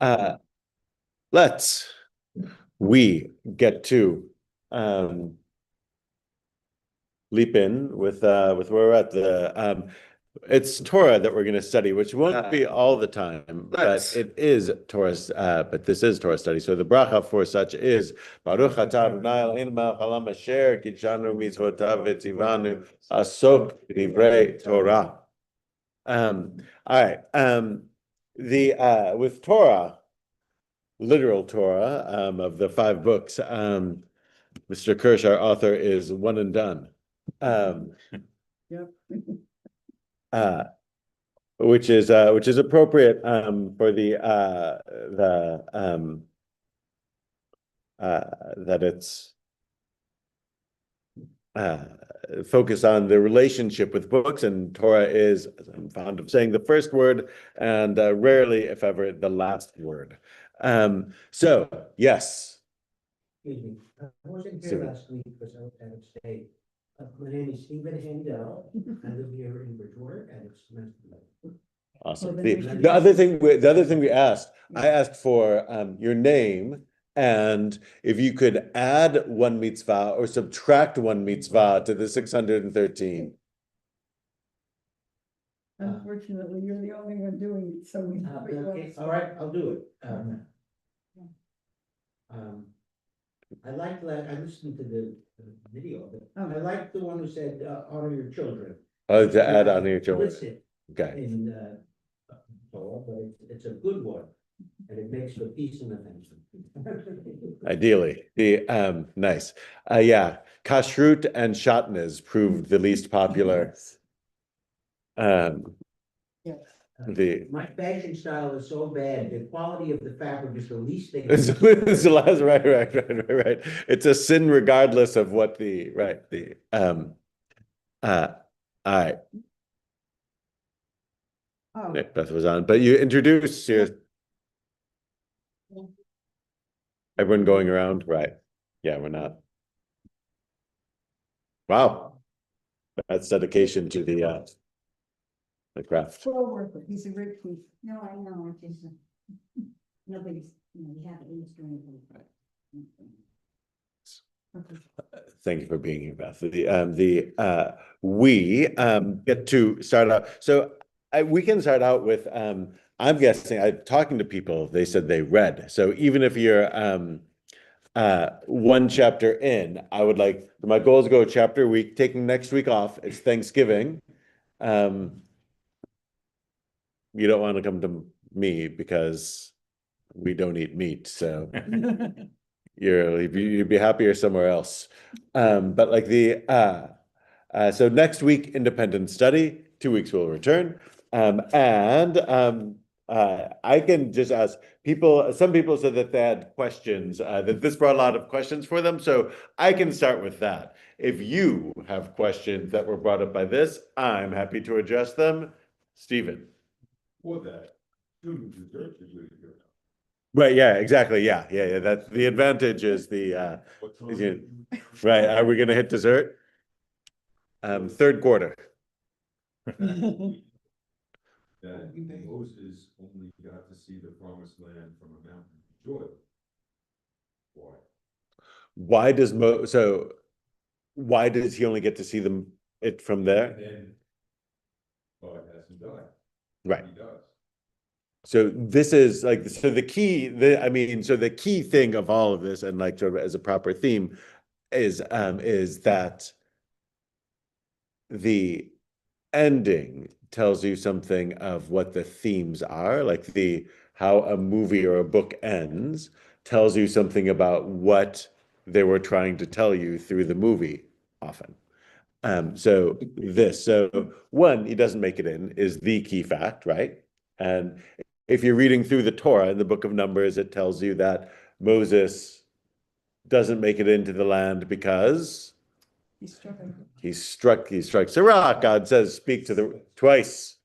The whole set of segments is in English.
Uh, let's we get to um, leap in with where we're at. It's Torah that we're going to study, which won't be all the time, but it is Torah. But this is Torah study. So the bracha for such is Baruch atah Adonai Eloheinu melech haolam asher kidshanu mitzvotav v'tzivanu asok divrei Torah. All right. The with Torah, literal Torah, of the five books, Mr. Kirsch, our author, is one and done. Yep. Uh, which is appropriate for that it's focus on the relationship with books, and Torah is, as I'm fond of saying, the first word, and rarely, if ever, the last word. So yes. Excuse me, I wasn't here Stephen. last week because I was out of state. My name is Stephen Handel. I live here in Bridgewater and it's nice to meet you. Awesome. Well, The, then we should the other just- thing the other thing we asked, I asked for your name, and if you could add one mitzvah or subtract one mitzvah to the 613. Unfortunately, you're the only one doing it, so we. Okay, all right, I'll do it. I listened to the video, but I liked the one who said, honor your children. Oh, to add on your children. Listen, Okay. in, Torah, but it's a good one, and it makes for peace in the family. Ideally. Nice. Yeah. Kashrut and shatnez proved the least popular. Yes. My fashion style is so bad, the quality of the fabric is the least thing. It's the last, right. It's a sin regardless of what all right. Oh, Beth was on, but you introduce everyone going around, right? Yeah, we're not. Wow, that's dedication to the craft. well worth it. He's a great thief. No, I know, it's just, nobody's, we haven't used anything. Thank you for being here, Beth. We get to start out. So we can start out with I'm guessing talking to people, they said they read. So even if you're one chapter in, I would like my goal is to go a chapter a week, taking next week off. It's Thanksgiving. You don't want to come to me because we don't eat meat. So you'd be happier somewhere else. But like so next week, independent study, 2 weeks will return. I can just ask people, some people said that they had questions, that this brought a lot of questions for them. So I can start with that. If you have questions that were brought up by this, I'm happy to address them. Stephen. For that, student dessert is really good. Right, yeah, exactly. Yeah. That's the advantage is What time is do it- you- right. Are we gonna hit dessert? Third quarter. That Moses only got to see the promised land from a mountain in Jordan. Why? Why does he only get to see it from there? And then God hasn't died. Right. He does. So this is like the key thing of all of this, and like sort of as a proper theme, is that the ending tells you something of what the themes are, like how a movie or a book ends tells you something about what they were trying to tell you through the movie often. So one, he doesn't make it in is the key fact, right? And if you're reading through the Torah in the book of Numbers, it tells you that Moses doesn't make it into the land because he strikes a rock. God says, speak to the twice.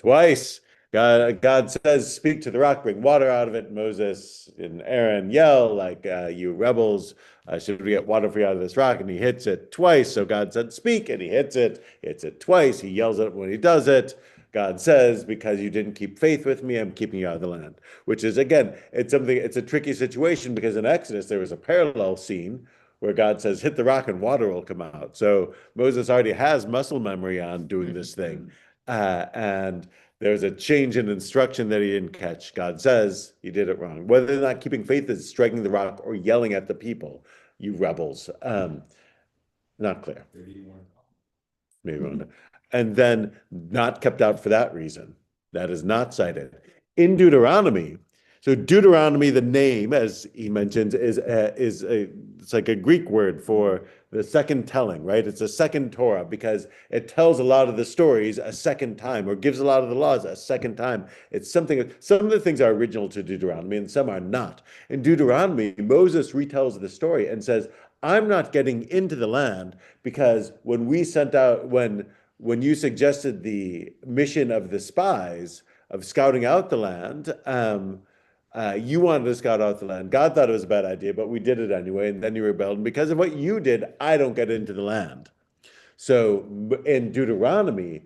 God says, speak to the rock, bring water out of it. Moses and Aaron yell like, you rebels, should we get water for you out of this rock? And he hits it twice. So God said, speak, and he hits it twice. He yells at it when he does it. God says, because you didn't keep faith with me, I'm keeping you out of the land. Which is, again, it's a tricky situation because in Exodus there was a parallel scene where God says, hit the rock and water will come out. So Moses already has muscle memory on doing this thing. And there's a change in instruction that he didn't catch. God says he did it wrong. Whether or not keeping faith is striking the rock or yelling at the people, you rebels. Not clear. Maybe you want. Maybe wrong. And then not kept out for that reason. That is not cited. In Deuteronomy, so Deuteronomy, the name, as he mentions, it's like a Greek word for the second telling, right? It's a second Torah because it tells a lot of the stories a second time or gives a lot of the laws a second time. It's something, some of the things are original to Deuteronomy and some are not. In Deuteronomy, Moses retells the story and says, I'm not getting into the land because when we sent out, when you suggested the mission of the spies of scouting out the land, you wanted to scout out the land. God thought it was a bad idea, but we did it anyway, and then you rebelled. And because of what you did, I don't get into the land. So in Deuteronomy,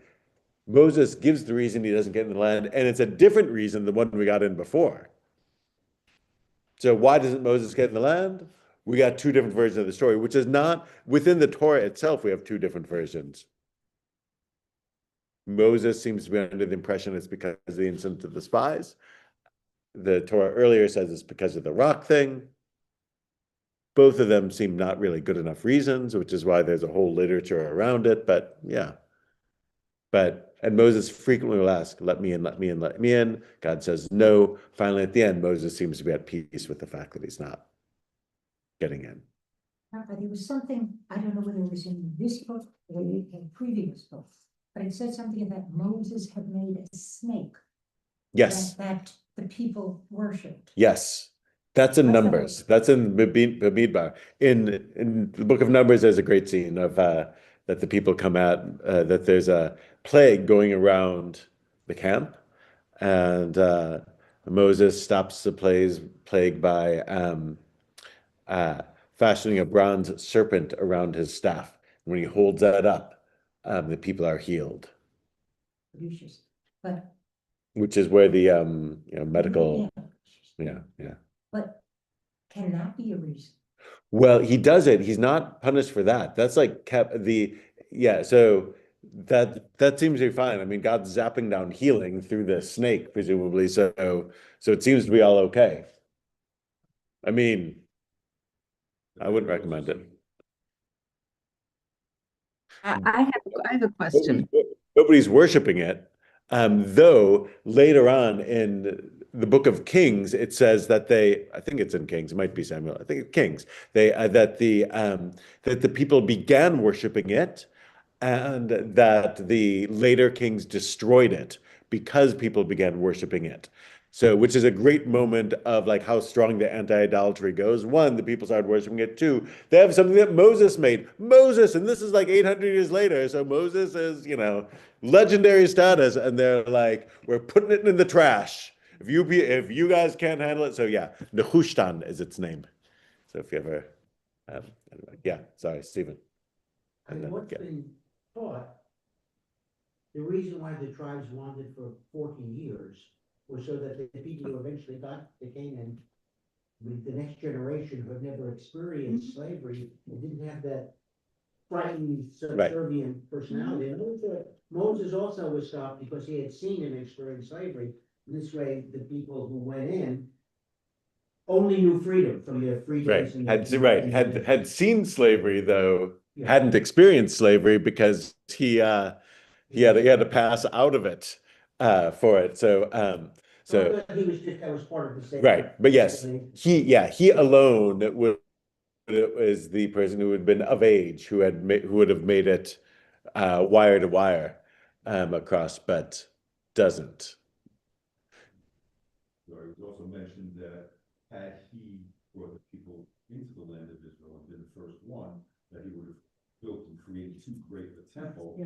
Moses gives the reason he doesn't get in the land, and it's a different reason than the one we got in before. So why doesn't Moses get in the land? We got two different versions of the story, which is not within the Torah itself. We have two different versions. Moses seems to be under the impression it's because of the incident of the spies. The Torah earlier says it's because of the rock thing. Both of them seem not really good enough reasons, which is why there's a whole literature around it. But yeah. And Moses frequently will ask, let me in, let me in, let me in. God says no. Finally, at the end, Moses seems to be at peace with the fact that he's not getting in. There was something, I don't know whether it was in this book or in previous books, but it said something that Moses had made a snake. Yes. That the people worshipped. Yes. That's in Numbers. That's in Bamidbar. In the book of Numbers, there's a great scene of that the people come at, that there's a plague going around the camp. And Moses stops the plague by fashioning a bronze serpent around his staff. When he holds that up, the people are healed. But which is where the medical, yeah. But can that be a reason? Well, he does it. He's not punished for that. That's like so that seems to be fine. I mean, God's zapping down healing through the snake, presumably. So it seems to be all okay. I mean, I wouldn't recommend it. I have a question. Nobody's worshiping it. Though later on in the book of Kings, it says that I think it's in Kings, it might be Samuel, I think it's Kings, that the people began worshiping it and that the later kings destroyed it because people began worshiping it. So, which is a great moment of like how strong the anti-idolatry goes. One, the people started worshiping it. Two, they have something that Moses made. Moses, and this is like 800 years later. So Moses is, legendary status. And they're like, we're putting it in the trash. If you guys can't handle it. So yeah, Nehushtan is its name. So if you ever, anyway, yeah, sorry, Stephen. And what's been taught, the reason why the tribes wanted for 40 years was so that the people who eventually got to Canaan, with the next generation who had never experienced slavery, and didn't have that frightened, subservient personality. And Moses also was stopped because he had seen and experienced slavery. This way, the people who went in only knew freedom from their freedoms. Had seen slavery though, hadn't experienced slavery because he had to pass out of it for it. So that was part of the same. Right, but yes, he alone was the person who had been of age who would have made it wire to wire across, but doesn't. It was also mentioned that had he brought the people into the land of Israel and been the first one, that he would have built and created too great a temple.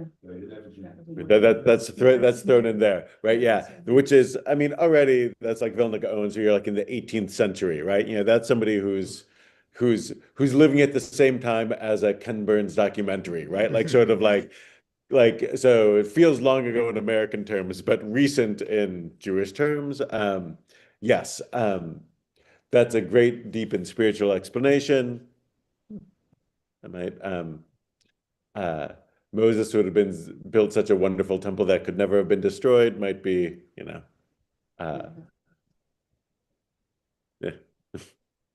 That's thrown in there, right? Yeah, which is, I mean, already that's like Vilna Gaon, so you're like in the 18th century, right? That's somebody who's living at the same time as a Ken Burns documentary, right? Like sort of like like, so it feels long ago in American terms, but recent in Jewish terms. Yes, that's a great, deep and spiritual explanation. I might, uh, Moses would have been built such a wonderful temple that could never have been destroyed, might be, yeah,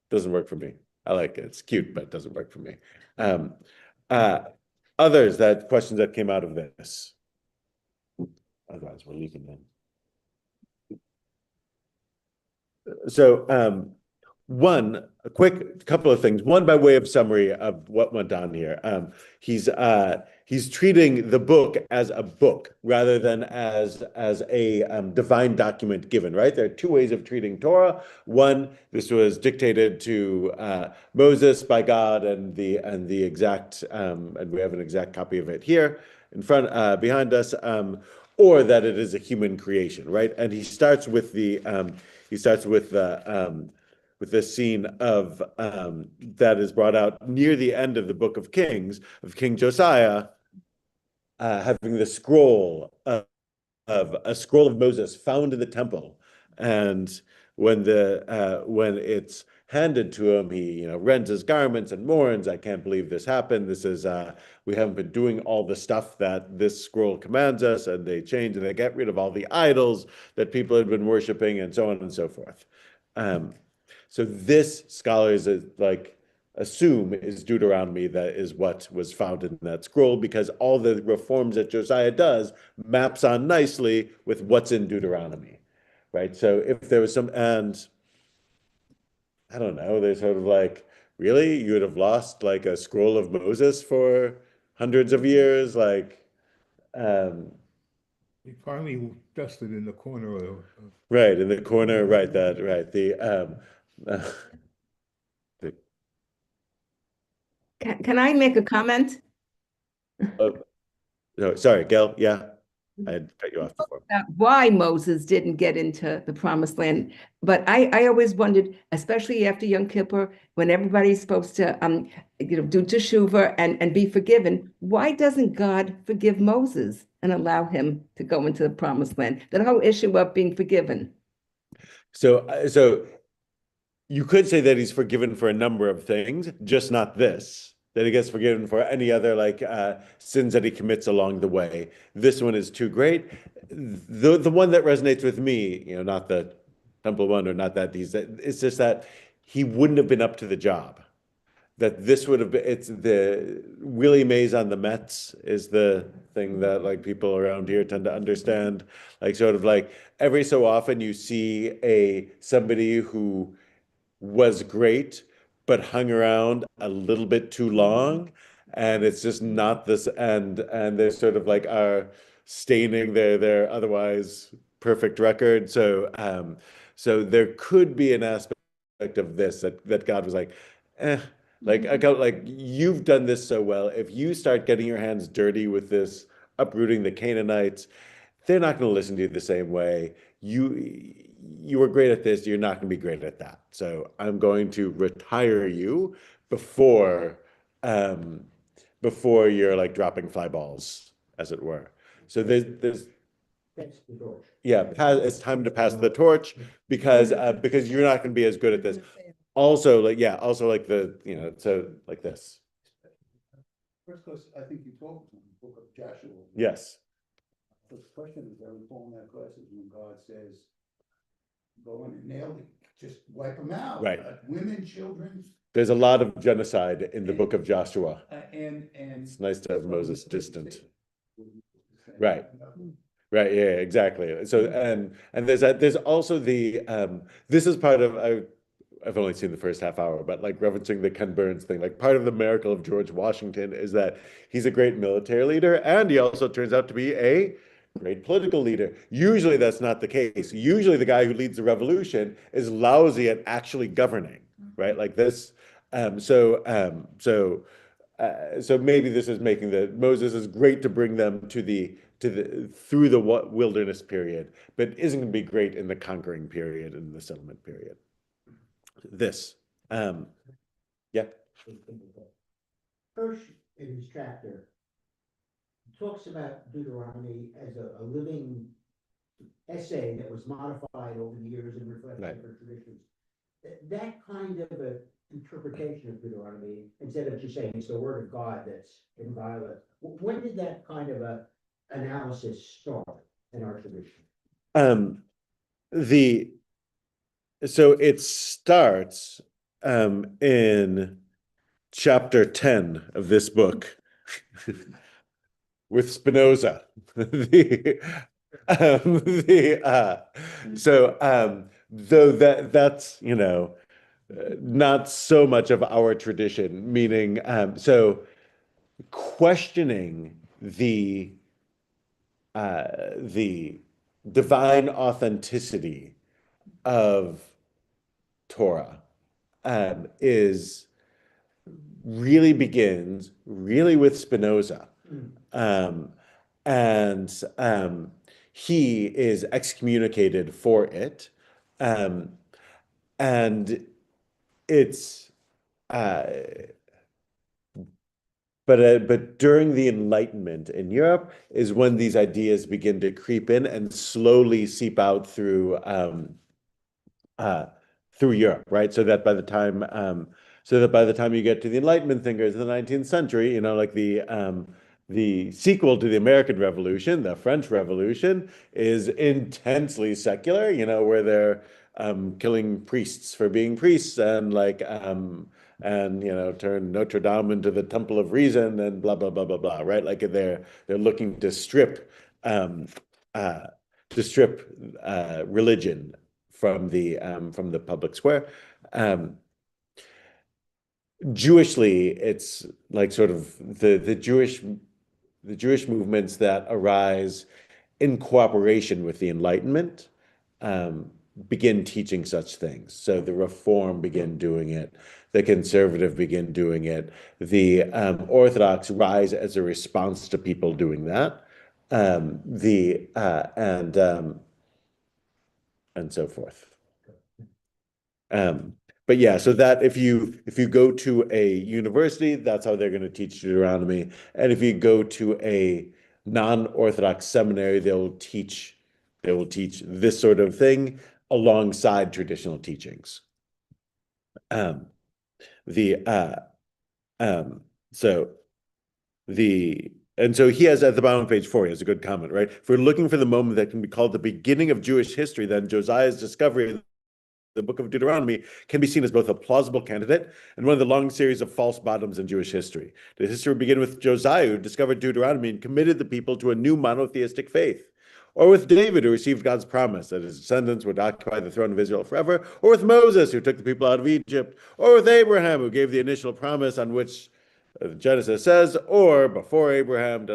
doesn't work for me. I like it. It's cute, but it doesn't work for me. Um, uh, Others that questions that came out of this. Otherwise, we're leaving them. So, a quick couple of things. One, by way of summary of what went on here. He's treating the book as a book rather than as a divine document given. Right? There are two ways of treating Torah. One, this was dictated to Moses by God, and the exact and we have an exact copy of it here in front behind us. Or that it is a human creation, right? And he starts with the with this scene of that is brought out near the end of the Book of Kings of King Josiah, having the scroll of a scroll of Moses found in the temple, and when it's handed to him, he rends his garments and mourns. I can't believe this happened. This is we haven't been doing all the stuff that this scroll commands us, and they change and they get rid of all the idols that people had been worshiping, and so on and so forth. So this scholars assume is Deuteronomy. That is what was found in that scroll, because all the reforms that Josiah does maps on nicely with what's in Deuteronomy, right? So if there was some, and I don't know, they sort of like, really, you would have lost like a scroll of Moses for hundreds of years, He finally dusted in the corner of right in the corner, right? That right the Can I make a comment? no, sorry, Gail. Yeah, I had cut you off before. Why Moses didn't get into the promised land. But I always wondered, especially after Yom Kippur, when everybody's supposed to do teshuvah and be forgiven, why doesn't God forgive Moses and allow him to go into the promised land? That whole issue of being forgiven. So you could say that he's forgiven for a number of things, just not this. That he gets forgiven for any other sins that he commits along the way. This one is too great. The one that resonates with me, not the temple one, or not that it's just that he wouldn't have been up to the job. That this would have been, it's the Willie Mays on the Mets is the thing that people around here tend to understand. Sort of every so often you see somebody who was great, but hung around a little bit too long, and it's just not this. And they're sort of are staining their otherwise perfect record. So there could be an aspect of this that God was you've done this so well. If you start getting your hands dirty with this, uprooting the Canaanites, they're not going to listen to you the same way. You were great at this, you're not going to be great at that. So I'm going to retire you before you're dropping fly balls, as it were. So there's That's the torch. yeah, it's time to pass the torch, because you're not going to be as good at this. Also, so like this. First, because I think you talked in the book of Joshua. Yes. The question is, I recall in that class is when God says, go in and nail it, just wipe them out. Right. Women, children. There's a lot of genocide in the book of Joshua. And. It's nice to have Moses distant. Right. Right, yeah, exactly. So and there's also the this is part of I've only seen the first half hour, but referencing the Ken Burns thing, part of the miracle of George Washington is that he's a great military leader, and he also turns out to be a great political leader. Usually that's not the case. Usually the guy who leads the revolution is lousy at actually governing, right? Like this. So maybe this is making Moses is great to bring them through the wilderness period, but isn't going to be great in the conquering period and the settlement period. This, yeah. Hirsch in his chapter talks about Deuteronomy as a living essay that was modified over the years and reflects Right. different traditions. That kind of a interpretation of Deuteronomy, instead of just saying it's the word of God that's inviolate, when did that kind of a analysis start in our tradition? The so it starts in chapter 10 of this book with Spinoza. Though that's not so much of our tradition, meaning so questioning the divine authenticity of Torah is really begins really with Spinoza. And he is excommunicated for it. And it's but during the Enlightenment in Europe is when these ideas begin to creep in and slowly seep out through Europe, right? So that by the time you get to the Enlightenment thinkers in the 19th century, like the sequel to the American Revolution, the French Revolution, is intensely secular, where they're killing priests for being priests and turn Notre Dame into the Temple of Reason and blah blah blah blah blah, right? Like they're looking to strip religion from the public square. Jewishly, it's like sort of the Jewish movements that arise in cooperation with the Enlightenment begin teaching such things. So the Reform begin doing it, the Conservative begin doing it, the Orthodox rise as a response to people doing that, and so forth. But yeah, so that if you go to a university, that's how they're going to teach Deuteronomy. And if you go to a non-Orthodox seminary, they will teach this sort of thing alongside traditional teachings. So he has at the bottom of page 4, he has a good comment, right? If we're looking for the moment that can be called the beginning of Jewish history, then Josiah's discovery of the book of Deuteronomy can be seen as both a plausible candidate and one of the long series of false bottoms in Jewish history. The history would begin with Josiah, who discovered Deuteronomy and committed the people to a new monotheistic faith, or with David, who received God's promise that his descendants would occupy the throne of Israel forever, or with Moses, who took the people out of Egypt, or with Abraham, who gave the initial promise on which Genesis says, or before Abraham,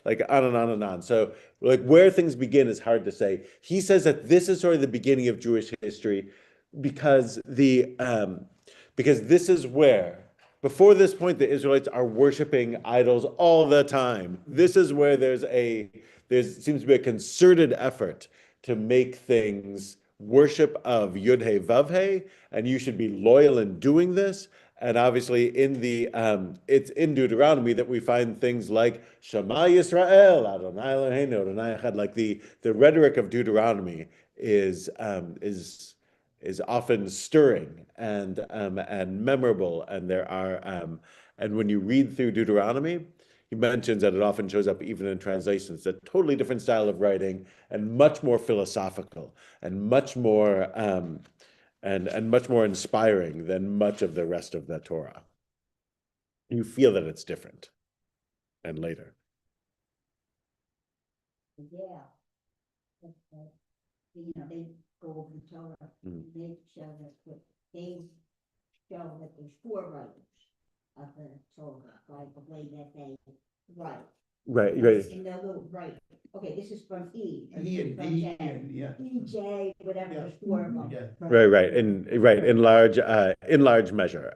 like on and on and on. So like where things begin is hard to say. He says that this is sort of the beginning of Jewish history because this is where, before this point, the Israelites are worshiping idols all the time. This is where there seems to be a concerted effort to make things worship of Yud-He Vav-He, and you should be loyal in doing this. And obviously it's in Deuteronomy that we find things like Shema Yisrael, Adonai Eloheinu, Adonai Echad. Like the rhetoric of Deuteronomy is often stirring and memorable, and and when you read through Deuteronomy, he mentions that it often shows up even in translations. It's a totally different style of writing and much more philosophical and much more much more inspiring than much of the rest of the Torah. You feel that it's different, and later. Yeah. They go over the Torah, they show that they show that there's 4 writers of the Torah, like the way that they write. Right. In the little okay, this is from E. E and from D J. and, yeah. E, J, whatever, there's 4 of them. Yeah. Right, in large measure.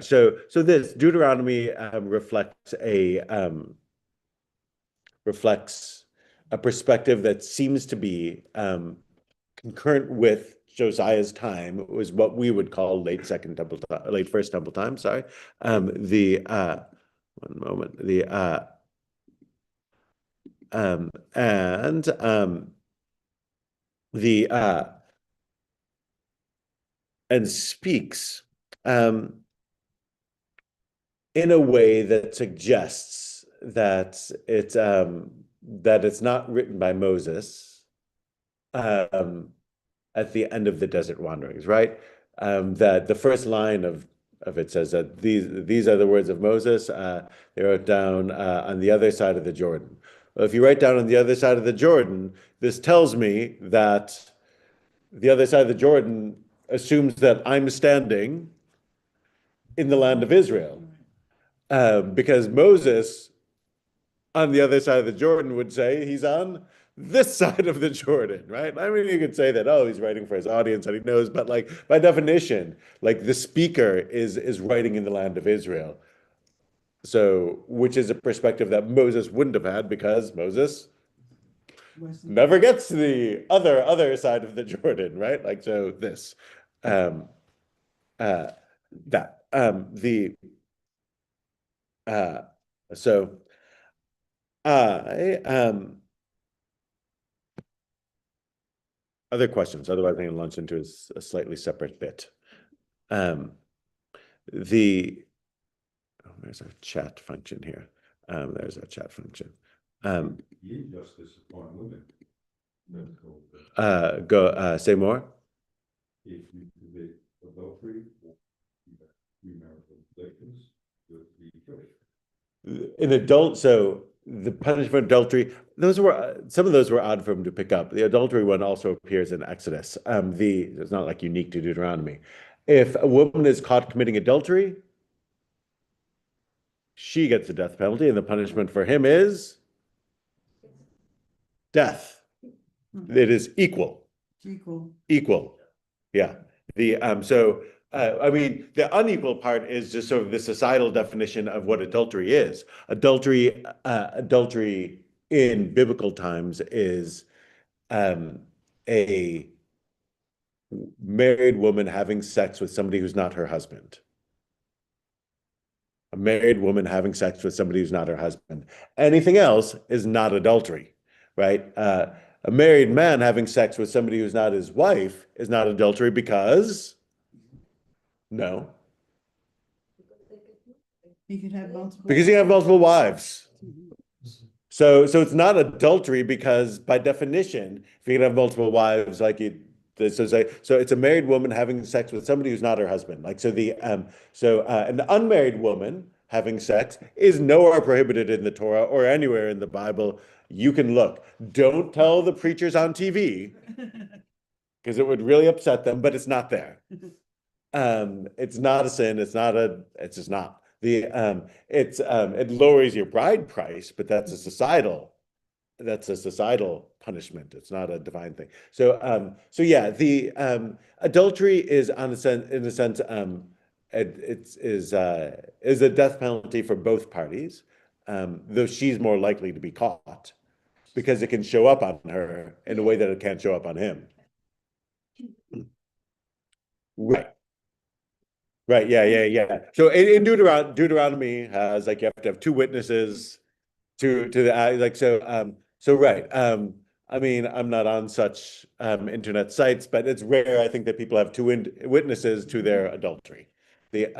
So this Deuteronomy reflects a perspective that seems to be concurrent with Josiah's time. It was what we would call late First Temple time. Sorry, one moment. And speaks in a way that suggests that it's not written by Moses at the end of the desert wanderings, right? That the first line of it says that these are the words of Moses. They wrote down on the other side of the Jordan. Well, if you write down on the other side of the Jordan, this tells me that the other side of the Jordan assumes that I'm standing in the land of Israel. Because Moses on the other side of the Jordan would say he's on this side of the Jordan, right? I mean, you could say that, oh, he's writing for his audience and he knows, but like by definition, like the speaker is writing in the land of Israel. So, which is a perspective that Moses wouldn't have had because Moses never gets to the other side of the Jordan, right? Like, so this, so I other questions? Otherwise, I can launch into a slightly separate bit. There's our chat function here. There's our chat function. Injustice upon women. That's called, say more. if you commit adultery or premarital relations, you'll be killed. An adult, so the punishment for adultery, those were some of those were odd for him to pick up. The adultery one also appears in Exodus. It's not like unique to Deuteronomy. If a woman is caught committing adultery, she gets the death penalty, and the punishment for him is death. It is equal. Equal. Yeah. I mean, the unequal part is just sort of the societal definition of what adultery is. Adultery in biblical times is a married woman having sex with somebody who's not her husband. A married woman having sex with somebody who's not her husband. Anything else is not adultery, right? A married man having sex with somebody who's not his wife is not adultery because... No. He could have multiple. Because you have multiple wives. So it's not adultery because by definition, if you can have multiple wives, like so it's a married woman having sex with somebody who's not her husband. Like an unmarried woman having sex is nowhere prohibited in the Torah or anywhere in the Bible. You can look. Don't tell the preachers on TV because it would really upset them, but it's not there. It's not a sin. It's just not it lowers your bride price, but that's a societal punishment. It's not a divine thing. So yeah, the adultery is in a sense, is a death penalty for both parties, though she's more likely to be caught because it can show up on her in a way that it can't show up on him. Right. Yeah. So in Deuteronomy has like you have to have two witnesses to the like so right. I mean, I'm not on such internet sites, but it's rare, I think, that people have two witnesses to their adultery. Meaning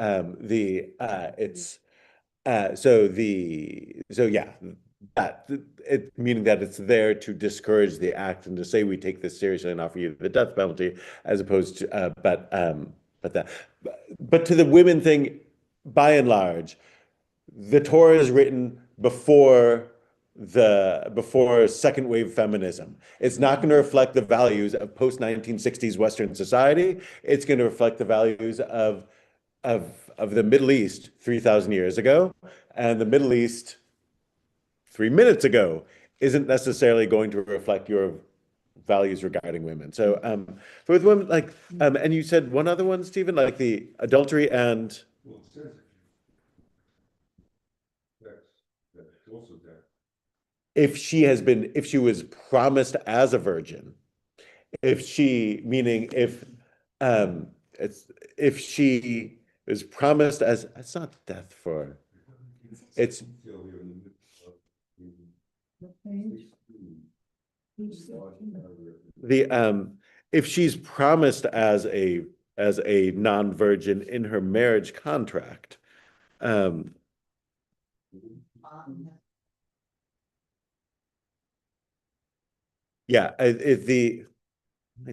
that it's there to discourage the act and to say we take this seriously and offer you the death penalty, as opposed to but to the women thing, by and large, the Torah is written before second wave feminism. It's not going to reflect the values of post 1960s Western society. It's going to reflect the values of the Middle East 3,000 years ago, and the Middle East 3 minutes ago isn't necessarily going to reflect your values regarding women. So for with women, like and you said one other one, Stephen, like the adultery and Well, it says that's also that. if she was promised as a virgin, if she is promised as, it's not death for, it's Detail here in the middle of What page? 16. the if she's promised as a non-virgin in her marriage contract, um, yeah, I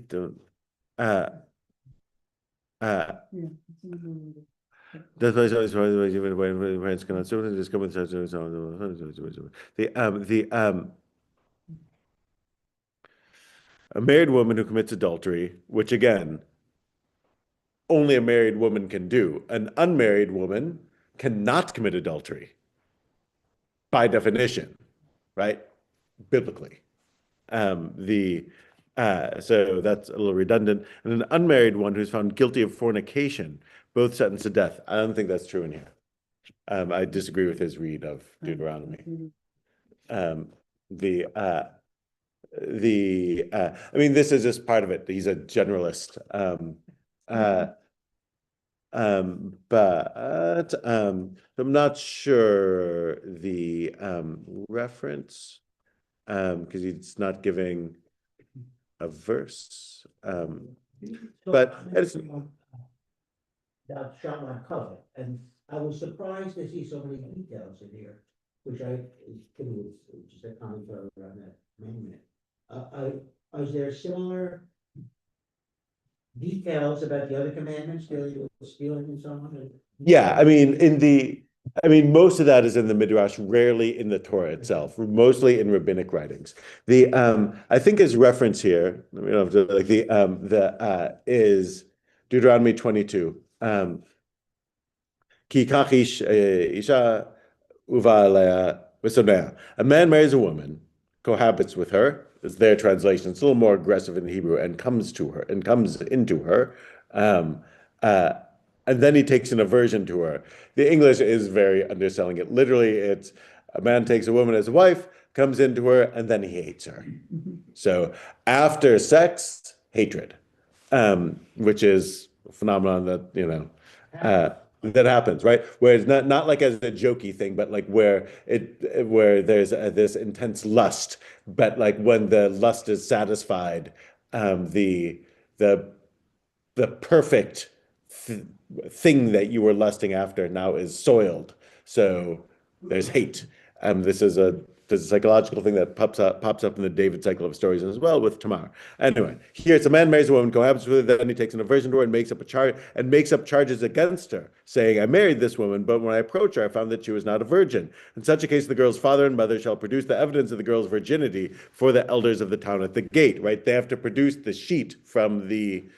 don't uh Yeah. it's in the- that's why when parents cannot just come with the a married woman who commits adultery, which again, only a married woman can do. An unmarried woman cannot commit adultery by definition, right? Biblically. The so that's a little redundant. And an unmarried one who's found guilty of fornication, both sentenced to death. I don't think that's true in here. I disagree with his read of Deuteronomy. Um, the I mean, this is just part of it. He's a generalist. But I'm not sure the reference because he's not giving a verse. But it's That shot my cover, and I was surprised to see so many details in here, which I think was just a commentary on that amendment. Is there similar details about the other commandments dealing with stealing and so on? yeah, I mean, most of that is in the Midrash, rarely in the Torah itself, mostly in rabbinic writings. I think his reference here, is Deuteronomy 22. Ki kachish isha uva alea v'sonea. A man marries a woman, cohabits with her. Is their translation. It's a little more aggressive in Hebrew, and comes into her. Um, uh, and then he takes an aversion to her. The English is very underselling it. Literally, it's a man takes a woman as a wife, comes into her, and then he hates her. So after sex, hatred, which is a phenomenon that, that happens, right? Where it's not like as a jokey thing, but like where there's this intense lust, but like when the lust is satisfied, the the perfect thing that you were lusting after now is soiled. So there's hate. There's a psychological thing that pops up in the David cycle of stories as well with Tamar. Anyway, here it's a man marries a woman, cohabits with her, then he takes an aversion to her and makes up charges against her, saying, I married this woman, but when I approached her, I found that she was not a virgin. In such a case, the girl's father and mother shall produce the evidence of the girl's virginity for the elders of the town at the gate, right? They have to produce the sheet from the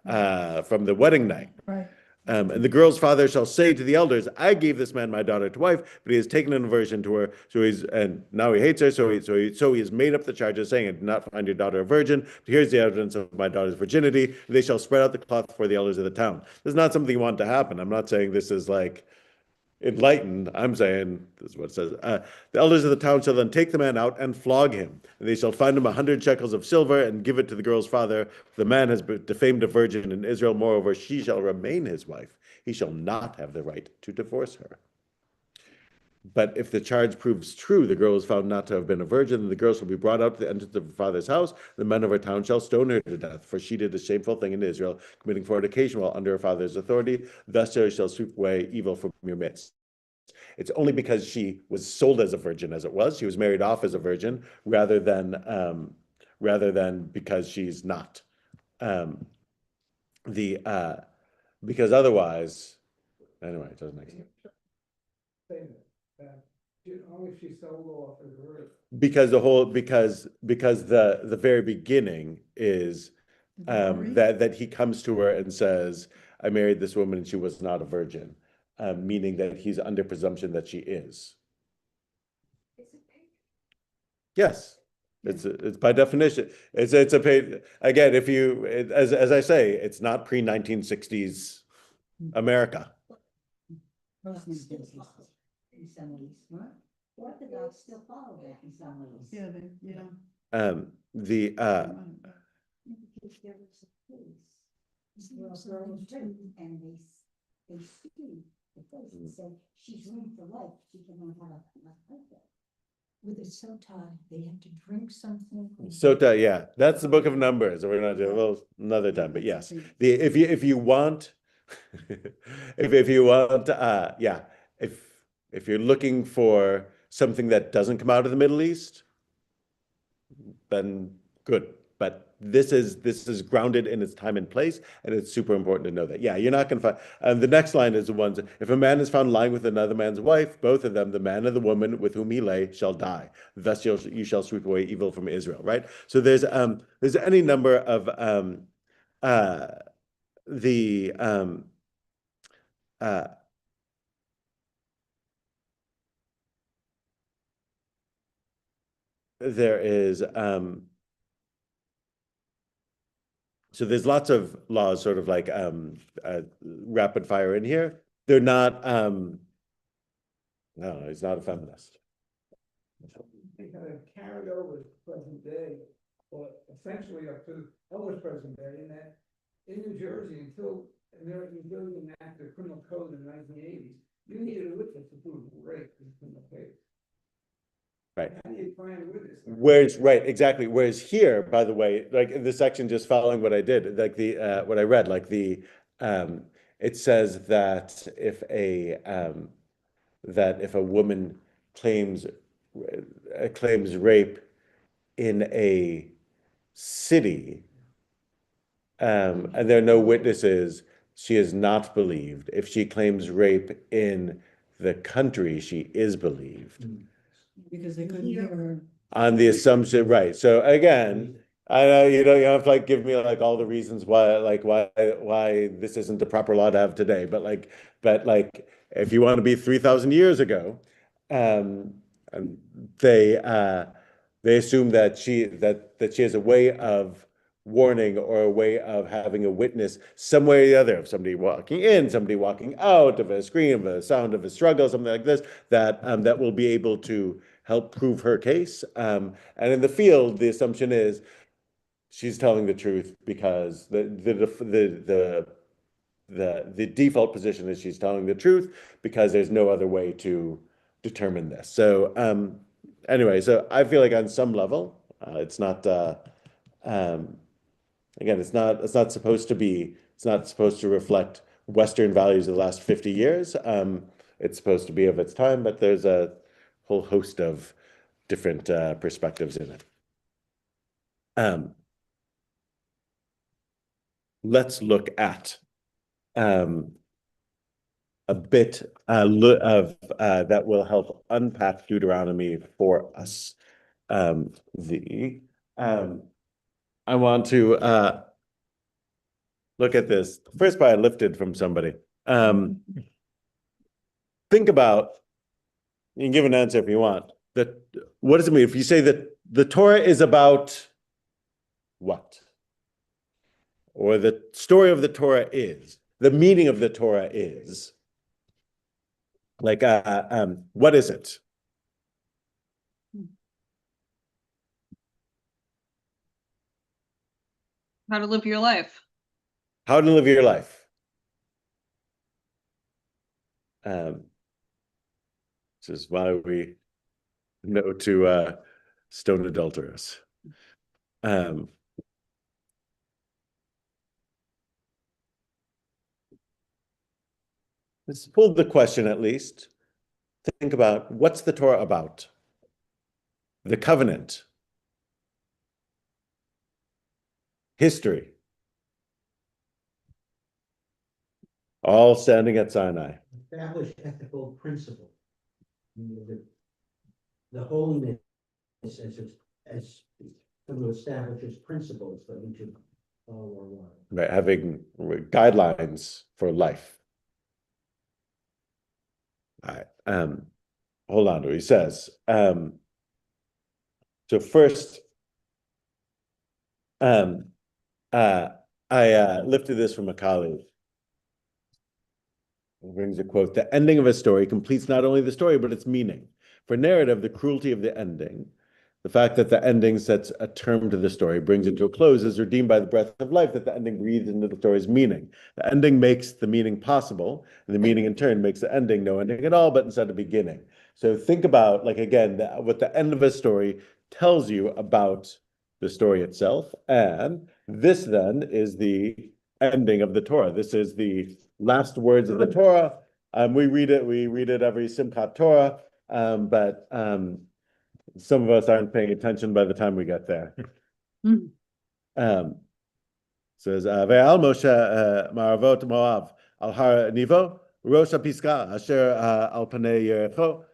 wedding night. Right. And the girl's father shall say to the elders, I gave this man my daughter to wife, but he has taken an aversion to her. And now he hates her. So he has made up the charges, saying, I did not find your daughter a virgin. But here's the evidence of my daughter's virginity. They shall spread out the cloth before the elders of the town. This is not something you want to happen. I'm not saying this is like enlightened. I'm saying, this is what it says. The elders of the town shall then take the man out and flog him. And they shall find him 100 shekels of silver and give it to the girl's father. The man has defamed a virgin in Israel. Moreover, she shall remain his wife. He shall not have the right to divorce her. But if the charge proves true, the girl is found not to have been a virgin, then the girl shall be brought out to the entrance of her father's house. The men of her town shall stone her to death, for she did a shameful thing in Israel, committing fornication while under her father's authority. Thus you shall sweep away evil from your midst. It's only because she was sold as a virgin, as it was. She was married off as a virgin, rather than because she's not. Because otherwise, anyway, it doesn't make sense. Only if she sold off as a virgin. Because the very beginning is that he comes to her and says, I married this woman and she was not a virgin, meaning that he's under presumption that she is. Yes, it's by definition. It's a paid again. If you as I say, it's not pre-1960s America. In some ways, what? Orthodox still follow that in some ways. Yeah, yeah. Because there was a case. Well, girls too, and they sued It doesn't say she's ready for life, she can have a husband. With a sota, they have to drink something. Sota, yeah, that's the book of Numbers. We're not doing, well, another time, but yes. If you want, if you want, yeah, if you're looking for something that doesn't come out of the Middle East, then good. But this is grounded in its time and place, and it's super important to know that. Yeah, you're not going to find. And the next line is the ones: if a man is found lying with another man's wife, both of them, the man and the woman with whom he lay, shall die. Thus you shall sweep away evil from Israel. Right. So there's any number of the there is so there's lots of laws sort of like rapid fire in here. They're not no, he's not a feminist. They kind of carried over to present day, but essentially up to almost present day, in that in New Jersey, until American Building Act or Criminal Code in the 1980s, you needed a witness to prove rape in a criminal case. Right. How do you find a witness? Whereas, right, exactly. Whereas here, by the way, like in the section just following what I did, like the what I read, like the it says that if a woman claims rape in a city, and there are no witnesses, she is not believed. If she claims rape in the country, she is believed. Because they couldn't hear her. On the assumption, right? So again, I know you don't have to like give me like all the reasons why this isn't the proper law to have today, but if you want to be 3,000 years ago, and they assume that she has a way of warning or a way of having a witness some way or the other, of somebody walking in, somebody walking out, of a scream, of a sound of a struggle, something like this, that will be able to help prove her case. And in the field, the assumption is she's telling the truth because the default position is she's telling the truth because there's no other way to determine this. So anyway, so I feel like on some level, it's not again, it's not supposed to reflect Western values of the last 50 years. It's supposed to be of its time, but there's a whole host of different perspectives in it. Let's look at a bit of that will help unpack Deuteronomy for us. I want to look at this. The first part I lifted from somebody. Think about, you can give an answer if you want. What does it mean if you say that the Torah is about what? Or the story of the Torah is, the meaning of the Torah is, like, what is it? How to live your life. How to live your life. This is why we know to stone adulterers. Let's pull the question at least. Think about, what's the Torah about? The covenant. History. All standing at Sinai. Established ethical principle. The holiness as some establishes principles that we should follow our life. Right, having guidelines for life. All right. Hold on. He says. So first, I lifted this from a colleague. It brings a quote: "The ending of a story completes not only the story but its meaning. For narrative, the cruelty of the ending The fact that the ending sets a term to the story, brings it to a close, is redeemed by the breath of life that the ending breathes into the story's meaning. The ending makes the meaning possible, and the meaning in turn makes the ending no ending at all, but instead a beginning. So think about, like, again, what the end of a story tells you about the story itself. And this then is the ending of the Torah. This is the last words of the Torah. We read it every Simchat Torah, but some of us aren't paying attention by the time we get there. Says, Ve'al Moshe Maravot Moav al Har Nivo, Rosh HaPisga, Asher al Panei Yericho.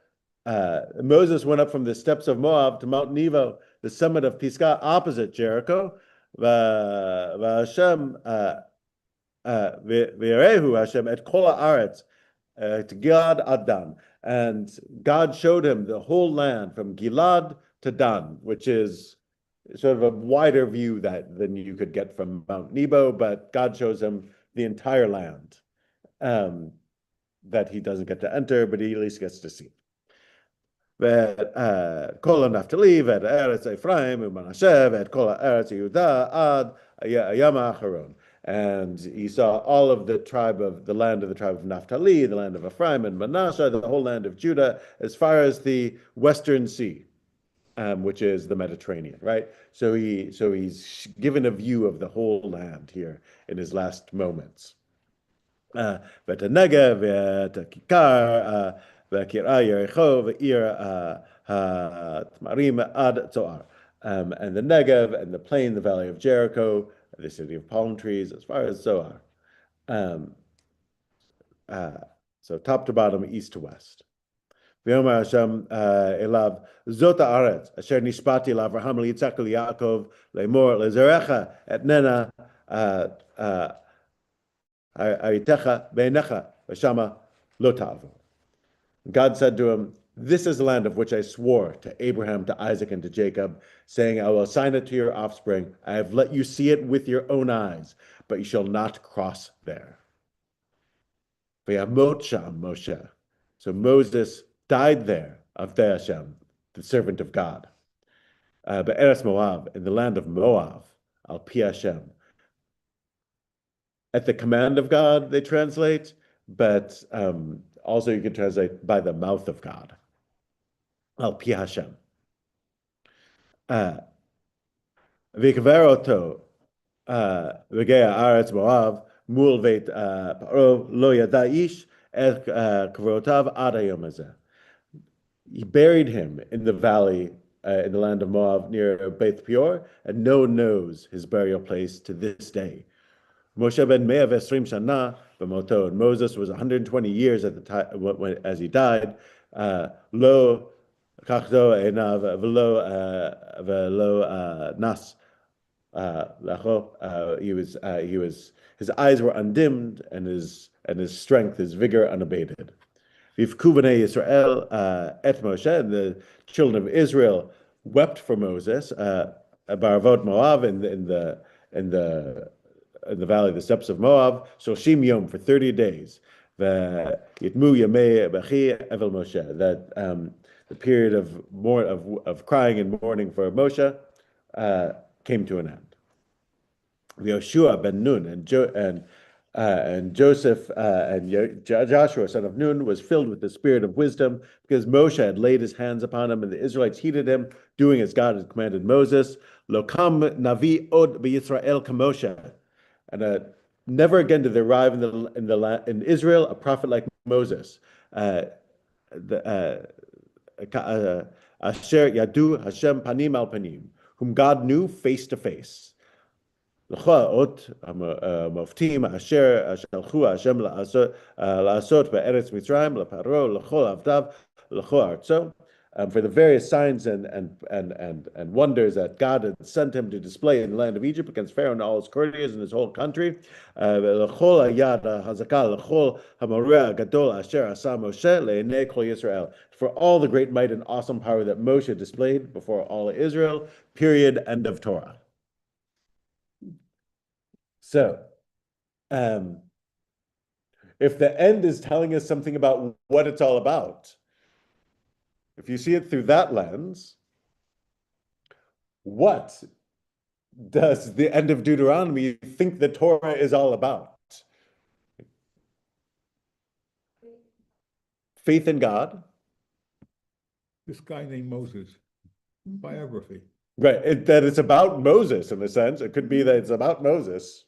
Moses went up from the steppes of Moab to Mount Nebo, the summit of Pisgah, opposite Jericho. Hashem V'yarehu Hashem et kol haaretz to Gilad ad Dan. And God showed him the whole land from Gilad to Dan, which is sort of a wider view than you could get from Mount Nebo, but God shows him the entire land that he doesn't get to enter, but he at least gets to see. ואת כל הנפתלי ואת ארץ אפרים ומנשה ואת כל הארץ יהודה עד הים האחרון. And he saw all of the land of the tribe of Naphtali, the land of Ephraim and Manasseh, the whole land of Judah, as far as the Western Sea, which is the Mediterranean, right? So he's given a view of the whole land here in his last moments. ואת הנגב ואת הכיכר וקיראה יריחו ועיר התמרים עד צוער. And the Negev and the plain, the valley of Jericho, the city of palm trees, as far as Zoar. So top to bottom, east to west. ויאמר השם אליו, זאת הארץ, אשר נשבעתי לאברהם, ליצחק וליעקב, לאמור, לזרעך אתננה הראיתך בעיניך, ושמה לא תעבור. God said to him, this is the land of which I swore to Abraham, to Isaac, and to Jacob, saying, I will assign it to your offspring. I have let you see it with your own eyes, but you shall not cross there. V'yamot sham Moshe. So Moses died there, of Hashem, the servant of God. Be'eretz Moab, in the land of Moab, al pi Hashem. At the command of God, they translate, but also you can translate by the mouth of God. Al pi Hashem. V'ikaver oto v'gea aretz Moab mul veit paro lo yada ish et kavarotav ad hayom hazeh. He buried him in the valley in the land of Moab near Beth Peor, and no one knows his burial place to this day. Moshe ben 120 shana b'moto, and Moses was 120 years at the time as he died. Lo kachdo enav velo nas lacho. He was his eyes were undimmed, and his strength, his vigor unabated. V'ifku b'nei Yisrael et Moshe, and the children of Israel wept for Moses. Baravot Moab, in the valley, the steppes of Moab, Shoshim Yom, for 30 days. Yitmu Yamei Bechi Evel Moshe, that the period of crying and mourning for Moshe came to an end. Yoshua ben Nun and Joseph and Joshua, son of Nun, was filled with the spirit of wisdom because Moshe had laid his hands upon him, and the Israelites heeded him, doing as God had commanded Moses. Lokam Navi od b'Yisrael kamoshe. And never again did there arrive in Israel a prophet like Moses. Asher yadu Hashem panim al panim, whom God knew face to face. L'choot moftim asher shalchu Hashem la'asot be'eretz Mitzrayim l'paro l'chol avdav l'chol artzo. For the various signs and wonders that God had sent him to display in the land of Egypt against Pharaoh and all his courtiers and his whole country. For all the great might and awesome power that Moshe displayed before all of Israel, period, end of Torah. So, if the end is telling us something about what it's all about, if you see it through that lens, what does the end of Deuteronomy think the Torah is all about? Faith in God. This guy named Moses, biography. Right, that it's about Moses in a sense. It could be that it's about Moses.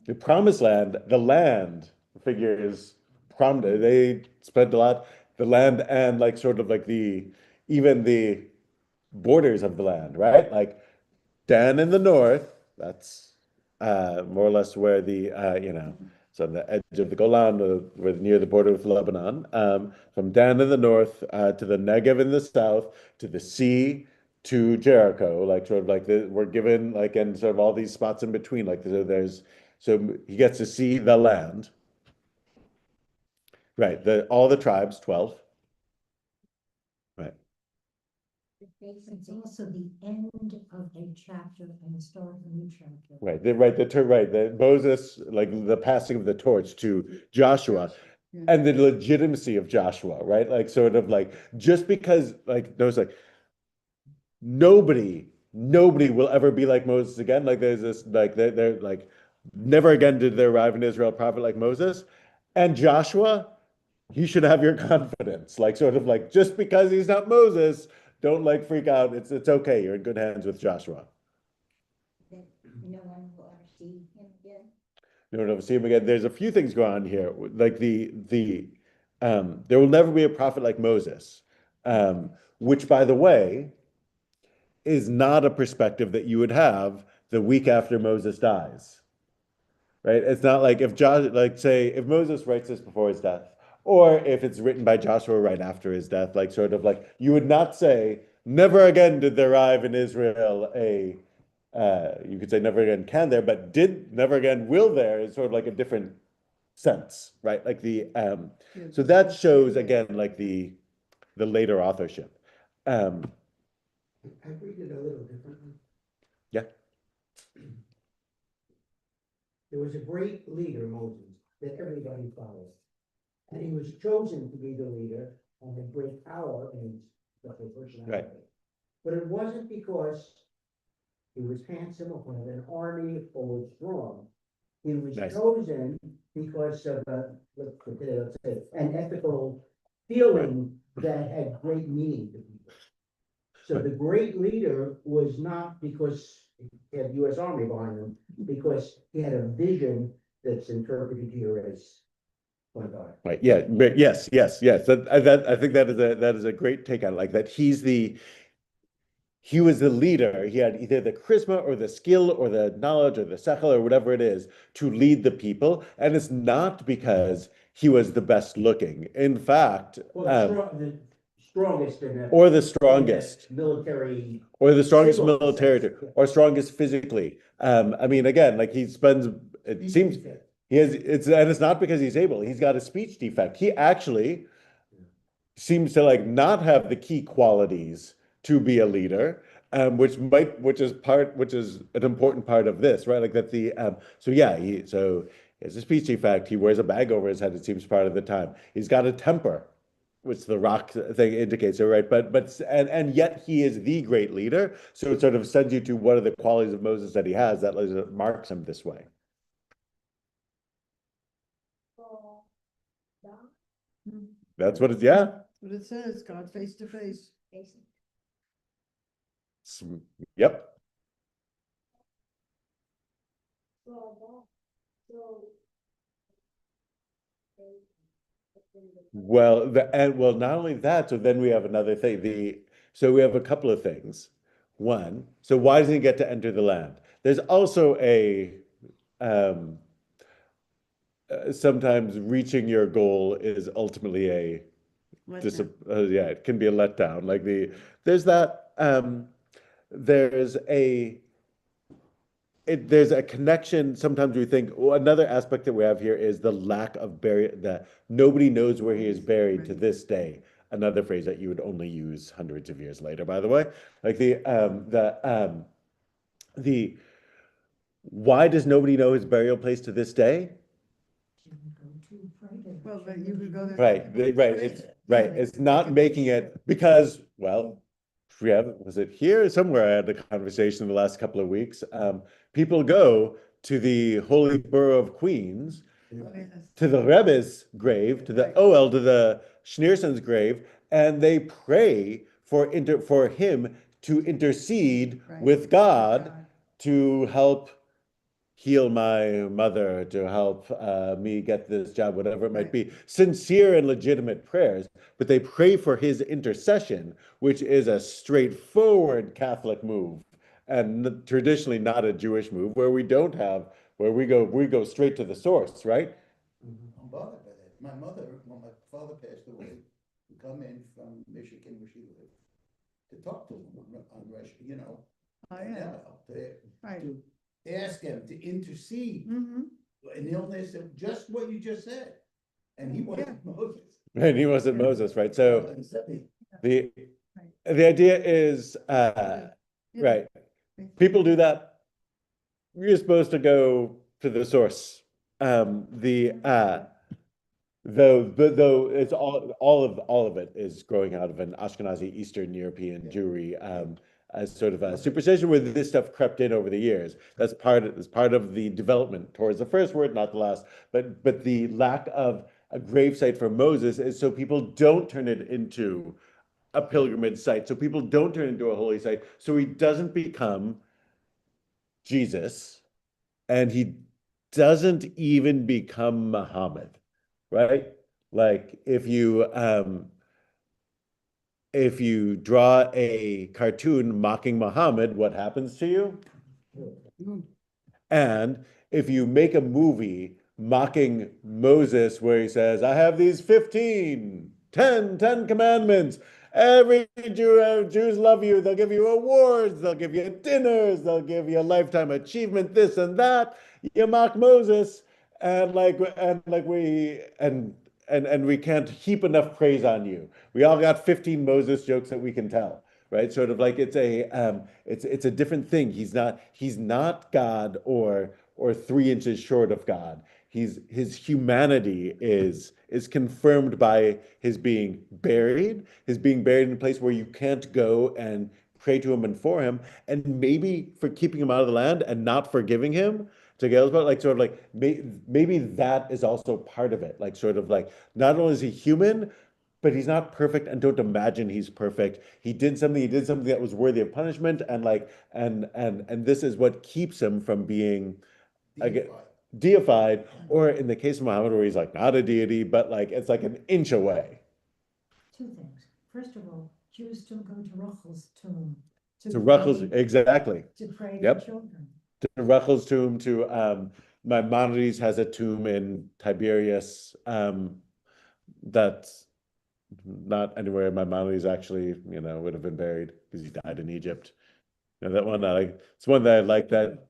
The promised land, the land figure is prominent. They spent a lot, the land and like sort of like even the borders of the land, right? Like Dan in the north, that's more or less where so on the edge of the Golan, we're near the border with Lebanon. From Dan in the north to the Negev in the south, to the sea, to Jericho, like sort of like we're given like, and sort of all these spots in between, like so he gets to see the land, right? All the tribes, 12, right? It's also the end of a chapter and the start of a new chapter. Right, the Moses, like the passing of the torch to Joshua, and the legitimacy of Joshua, right? Like sort of like just because like there's like nobody will ever be like Moses again. Like there's this like they're like never again did there arrive in Israel a prophet like Moses, and Joshua, he should have your confidence. Like sort of like just because he's not Moses, don't like freak out. It's okay. You're in good hands with Joshua. That no one will ever see him again. No one will ever see him again. There's a few things going on here. Like there will never be a prophet like Moses, which by the way, is not a perspective that you would have the week after Moses dies. Right? It's not like if Moses writes this before his death, or if it's written by Joshua right after his death, like sort of like you would not say, never again did there arrive in Israel you could say never again can there, but did never again will there is sort of like a different sense, right? Like so that shows again like the later authorship. I read it a little differently. Yeah. There was a great leader, Moses, that everybody followed. And he was chosen to be the leader and had great power in his special personality. Right. But it wasn't because he was handsome or had an army or was strong. He was Nice. chosen because of let's say, an ethical feeling that had great meaning to people. So the great leader was not because he had U.S. Army behind him, because he had a vision that's interpreted here as my God. Right. Yeah. But yes. That I think that is a great take on it. Like that he was the leader. He had either the charisma or the skill or the knowledge or the sechel or whatever it is to lead the people. And it's not because he was the best looking. In fact, The strongest in that. or the strongest. Military. Or the strongest Civil military, sense. or strongest physically. I mean, again, like he spends, it seems it's not because he's able, he's got a speech defect. He actually seems to like not have the key qualities to be a leader, which is an important part of this, right? Like that so he has a speech defect, he wears a bag over his head, it seems part of the time. He's got a temper, which the rock thing indicates, right? And yet he is the great leader. So it sort of sends you to what are the qualities of Moses that he has that marks him this way. That's what yeah. What it says, God face to face. Yep. Well, not only that, so then we have another thing. So we have a couple of things. One, so why doesn't he get to enter the land? There's also sometimes reaching your goal is ultimately it can be a letdown. Like there's a connection. Sometimes we think another aspect that we have here is the lack of that nobody knows where he is buried to this day. Another phrase that you would only use hundreds of years later, by the way. Like why does nobody know his burial place to this day? Well, but you could go there. Right. right, it's not making it because, well, was it here somewhere? I had a conversation in the last couple of weeks. People go to the Holy Borough of Queens, Oh, yes. to the Rebbe's grave, to the Schneerson's grave, and they pray for him to intercede Right. with God to help heal my mother, to help me get this job, whatever it might be. Sincere and legitimate prayers, but they pray for his intercession, which is a straightforward Catholic move and traditionally not a Jewish move, where we go straight to the source, right? I'm bothered by that. My mother, when my father passed away, would come in from Michigan, where she lived, to talk to him on Russian, you know. Oh, and yeah. Right. to ask him to intercede Mm-hmm. an illness of just what you just said. And he wasn't Moses. And he wasn't Moses, right? So the Right. the idea is right. People do that. You're supposed to go to the source. Though it's all of it is growing out of an Ashkenazi Eastern European Jewry as sort of a superstition where this stuff crept in over the years. That's part of the development towards the first word, not the last. But the lack of a gravesite for Moses is so people don't turn it into a pilgrimage site, so people don't turn it into a holy site, so he doesn't become Jesus, and he doesn't even become Muhammad, right? Like if you draw a cartoon mocking Muhammad, what happens to you? And if you make a movie mocking Moses where he says, I have these 10 commandments. Every Jews love you. They'll give you awards. They'll give you dinners. They'll give you a lifetime achievement, this and that. You mock Moses, and we can't heap enough praise on you. We all got 15 Moses jokes that we can tell, right? Sort of like it's a different thing. He's not God or 3 inches short of God. His humanity is confirmed by his being buried in a place where you can't go and pray to him and for him, and maybe for keeping him out of the land and not forgiving him. To Gail's point, like sort of like maybe that is also part of it. Like sort of like not only is he human, but he's not perfect, and don't imagine he's perfect. He did something that was worthy of punishment, and this is what keeps him from being deified, or in the case of Muhammad, where he's like not a deity, but like it's like an inch away. 2 things. First of all, Jews still go to Rachel's tomb. To Rachel's, exactly. To pray Yep. for children. To Rachel's tomb, to Maimonides has a tomb in Tiberias that's not anywhere Maimonides actually, would have been buried because he died in Egypt. That one, it's one that I like that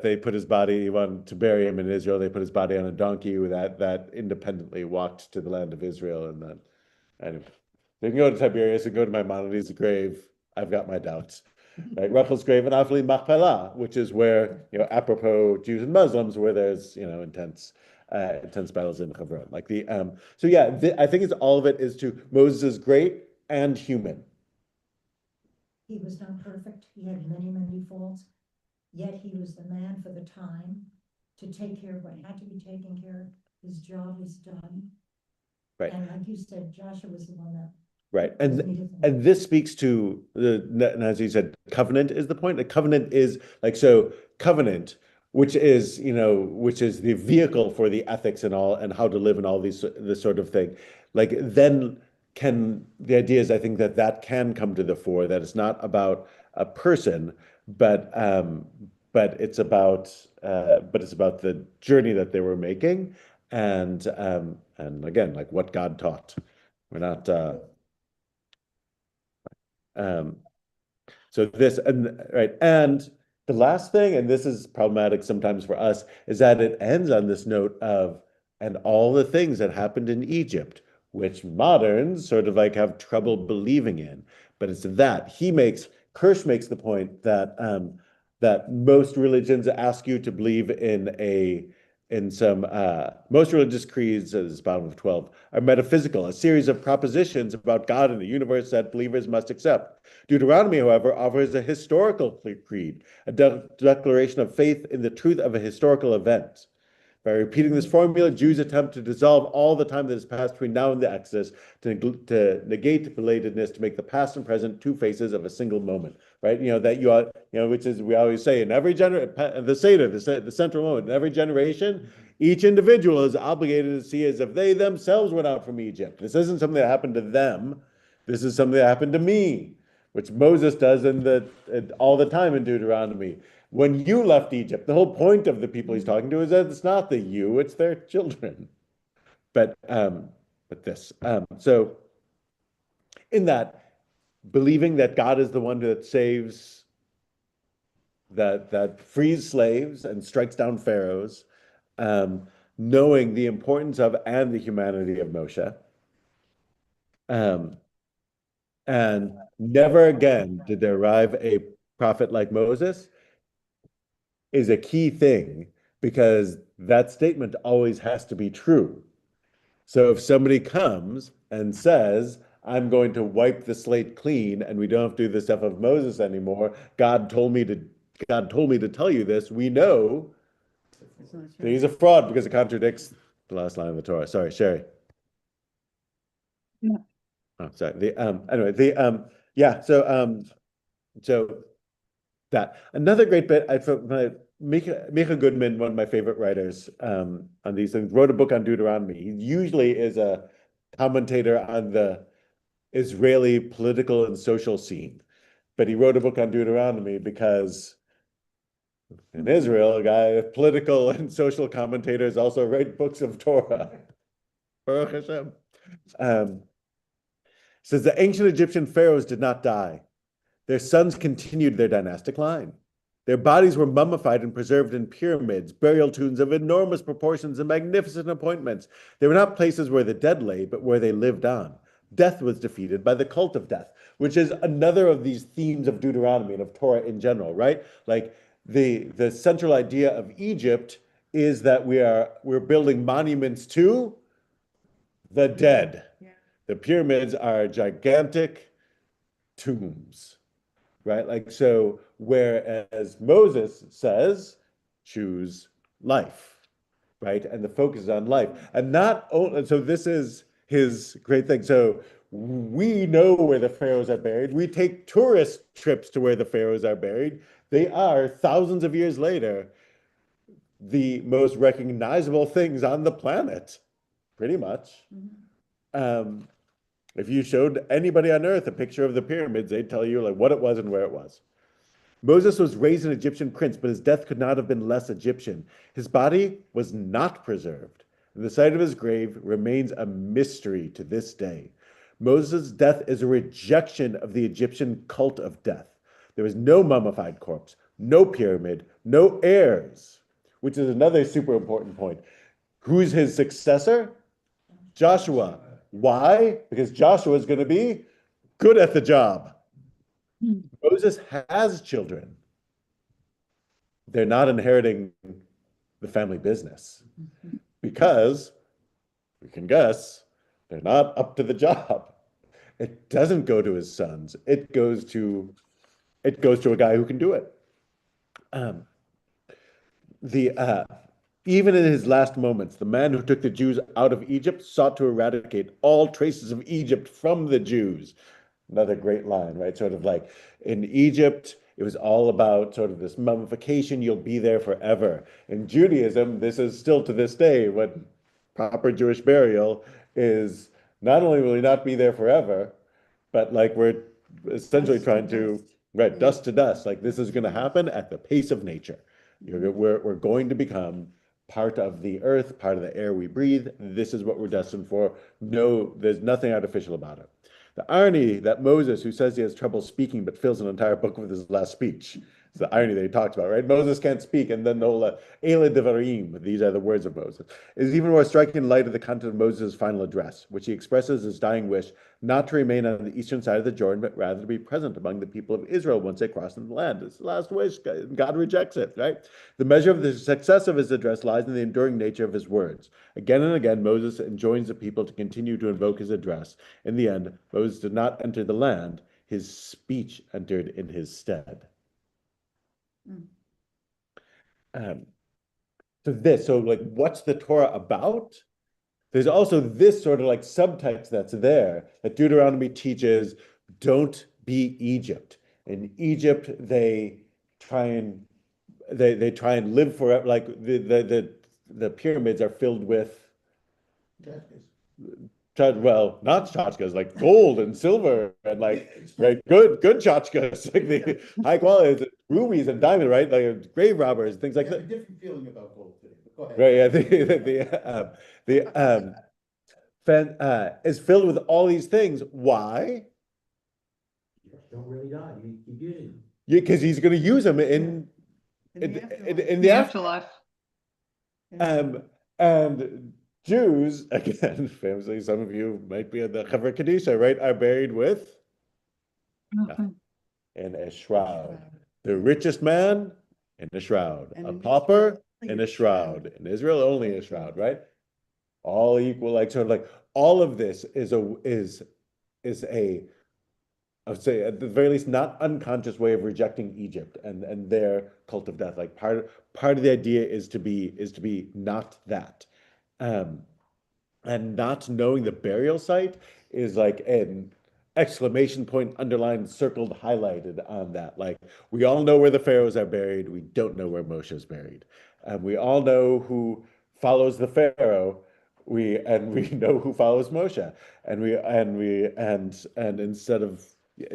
they put his body, he wanted to bury him in Israel. They put his body on a donkey that independently walked to the land of Israel, and they can go to Tiberias and go to Maimonides' grave. I've got my doubts. Right, Rachel's grave and Avli Machpelah, which is where, apropos Jews and Muslims, where there's, intense battles in Hebron. Like I think all of it is to Moses is great and human. He was not perfect. He had many, many faults. Yet he was the man for the time to take care of what had to be taken care of. His job was done. Right. And like you said, Joshua was the one that. Right. And this speaks to and as you said, covenant is the point. The covenant is covenant, which is the vehicle for the ethics and all, and how to live and all this sort of thing. Like then the idea is, I think that can come to the fore, that it's not about a person, but it's about the journey that they were making, and again, like what God taught. We're not so this and the last thing, and this is problematic sometimes for us, is that it ends on this note of and all the things that happened in Egypt, which moderns sort of like have trouble believing in. But it's that Kirsch makes the point that that most religions ask you to believe in in some most religious creeds, as bottom of 12, are metaphysical, a series of propositions about God and the universe that believers must accept. Deuteronomy, however, offers a historical creed, a declaration of faith in the truth of a historical event. By repeating this formula, Jews attempt to dissolve all the time that has passed between now and the Exodus, to negate belatedness, to make the past and present two faces of a single moment, right? That you are, which is, we always say, in every the Seder, the central moment, in every generation, each individual is obligated to see as if they themselves went out from Egypt. This isn't something that happened to them. This is something that happened to me, which Moses does all the time in Deuteronomy. When you left Egypt, the whole point of the people he's talking to is that it's not the you, it's their children. But this. So in that, believing that God is the one that saves, that frees slaves and strikes down pharaohs, knowing the importance of and the humanity of Moshe, and never again did there arrive a prophet like Moses, is a key thing, because that statement always has to be true. So if somebody comes and says, I'm going to wipe the slate clean and we don't have to do the stuff of Moses anymore, God told me to tell you this, we know that he's a fraud because it contradicts the last line of the Torah. Sorry, Sherry. Yeah. Oh, sorry. Yeah, so that. Another great bit, Micha Goodman, one of my favorite writers on these things, wrote a book on Deuteronomy. He usually is a commentator on the Israeli political and social scene, but he wrote a book on Deuteronomy because in Israel, political and social commentators also write books of Torah. Baruch Hashem. Says the ancient Egyptian pharaohs did not die. Their sons continued their dynastic line. Their bodies were mummified and preserved in pyramids, burial tombs of enormous proportions and magnificent appointments. They were not places where the dead lay, but where they lived on. Death was defeated by the cult of death, which is another of these themes of Deuteronomy and of Torah in general, right? Like the central idea of Egypt is that we're building monuments to the dead. Yeah. The pyramids are gigantic tombs, right? Like, so whereas Moses says, choose life, right? And the focus is on life. And not only, so this is his great thing. So we know where the pharaohs are buried. We take tourist trips to where the pharaohs are buried. They are, thousands of years later, the most recognizable things on the planet, pretty much. Mm-hmm. If you showed anybody on earth a picture of the pyramids, they'd tell you like what it was and where it was. Moses was raised an Egyptian prince, but his death could not have been less Egyptian. His body was not preserved, and the site of his grave remains a mystery to this day. Moses' death is a rejection of the Egyptian cult of death. There was no mummified corpse, no pyramid, no heirs, which is another super important point. Who's his successor? Joshua. Why? Because Joshua is going to be good at the job. Moses has children. They're not inheriting the family business because we can guess they're not up to the job. It doesn't go to his sons. It goes to a guy who can do it. Even in his last moments, the man who took the Jews out of Egypt sought to eradicate all traces of Egypt from the Jews. Another great line, right? Sort of like in Egypt, it was all about sort of this mummification, you'll be there forever. In Judaism, this is still to this day what proper Jewish burial is. Not only will he not be there forever, but like we're essentially trying to, right, dust to dust. Like this is going to happen at the pace of nature. We're going to become part of the earth, part of the air we breathe. This is what we're destined for. No, there's nothing artificial about it. The irony that Moses, who says he has trouble speaking but fills an entire book with his last speech, It's the irony that he talks about, right? Moses can't speak, and then the whole Ele Devarim, these are the words of Moses, is even more striking in light of the content of Moses' final address, which he expresses his dying wish not to remain on the eastern side of the Jordan, but rather to be present among the people of Israel once they cross into the land. It's the last wish. God rejects it, right? The measure of the success of his address lies in the enduring nature of his words. Again and again, Moses enjoins the people to continue to invoke his address. In the end, Moses did not enter the land. His speech entered in his stead. So like, what's the Torah about? There's also this sort of like subtext that's there that Deuteronomy teaches, don't be Egypt. In Egypt, they try and live forever. Like the pyramids are filled with, well, not tchotchkes, like gold and silver and like right, good tchotchkes, like the high quality rubies and diamond, right? Like grave robbers, things like I have a that. different feeling about gold today, but go ahead. Right, yeah, is filled with all these things. Why? Don't really die, you keep using them. Yeah, because he's going to use them in the Afterlife. and Jews, again, famously, some of you might be at the Chaver Kadisha, right, are buried with Nothing. in a shroud. The richest man in a shroud, And a in pauper Israel, in a shroud. In Israel, only a shroud, right? All equal, like sort of like all of this is a I would say at the very least not unconscious way of rejecting Egypt and their cult of death. Like part of the idea is to be not that. And not knowing the burial site is like an exclamation point, underlined, circled, highlighted on that. Like we all know where the pharaohs are buried. We don't know where Moshe is buried. We all know who follows the pharaoh. We know who follows Moshe. And instead of,